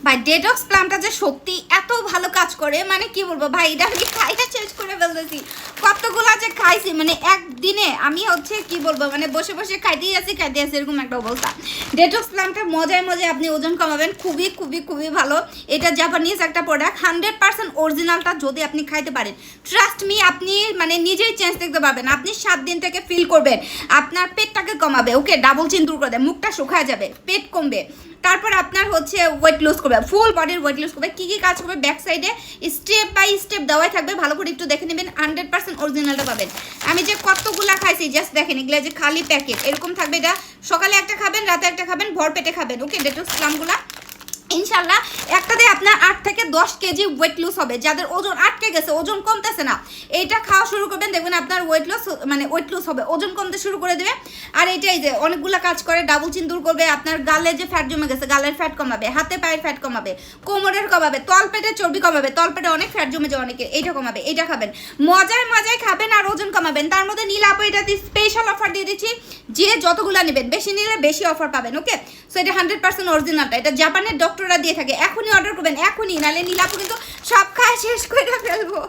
ভাই ডেটক্স প্লামটা যে সত্যি এত ভালো কাজ করে মানে কি বলবো ভাই, এটা আমি খাইটা শেষ করে ফেলতেছি, কতগুলা যে খাইছি মানে একদিনে আমি হচ্ছে কি বলবো মানে বসে বসে খাইতেই আছি এরকম একটা অবস্থা। ডেটক্স প্লামটা মজায় মজায় আপনি ওজন কমাবেন, খুবই খুবই খুবই ভালো। এটা জাপানিজ একটা প্রোডাক্ট, 100% অরিজিনালটা যদি আপনি খাইতে পারেন, ট্রাস্ট মি আপনি মানে নিজেই চেঞ্জ দেখতে পাবেন। আপনি 7 দিন থেকে ফিল করবেন আপনার পেটটাকে কমাবে, ওকে ডাবল চিন দূর করে দেয়, মুখটা শুকায় যাবে, পেট কমবে, তারপর আপনার হচ্ছে ওয়েট লুজ করবে, ফুল বডির ওয়েট লুজ করবে। কী কী কাজ করবে ব্যাক সাইডে স্টেপ বাই স্টেপ দেওয়াই থাকবে, ভালো করে একটু দেখে নেবেন, 100% অরিজিনালটা পাবেন। আমি যে কতগুলা খাইছি জাস্ট দেখেন, এগুলো যে খালি প্যাকেট এরকম থাকবে, এটা সকালে একটা খাবেন, রাতে একটা খাবেন, ভর পেটে খাবেন, ওকে ডেটক্স প্লামগুলা ইনশাল্লাহ একটাতে আপনার 8 থেকে 10 কেজি ওয়েট লুজ হবে। যাদের ওজন আটকে গেছে, ওজন কমতেছে না, এইটা খাওয়া শুরু করবেন, দেখবেন আপনার ওয়েট লুজ হবে, ওজন কমতে শুরু করে দেবে। আর এইটাই যে অনেকগুলো কাজ করে, ডাবল চিন দূর করবে, আপনার গালে যে ফ্যাট জমে গেছে গালের ফ্যাট কমাবে, হাতে পায়ের ফ্যাট কমাবে, কোমরের কমাবে, তলপেটের চর্বি কমাবে, তলপেটে অনেক ফ্যাট জমে যায় অনেকের, এইটা কমাবে। এইটা খাবেন, মজায় মজায় খাবেন আর ওজন কমাবেন। তার মধ্যে নীল আপু এটাতে স্পেশাল অফার দিয়ে দিচ্ছি, যে যতগুলো নেবেন বেশি নিলে বেশি অফার পাবেন, ওকে। সো এটা 100% অরিজিনালটা, এটা জাপানের ডক্টররা দিয়ে থাকে। এখনই অর্ডার করবেন, এখনই, নাহলে নীল আপু কিন্তু সব খায় শেষ করে ফেলবো।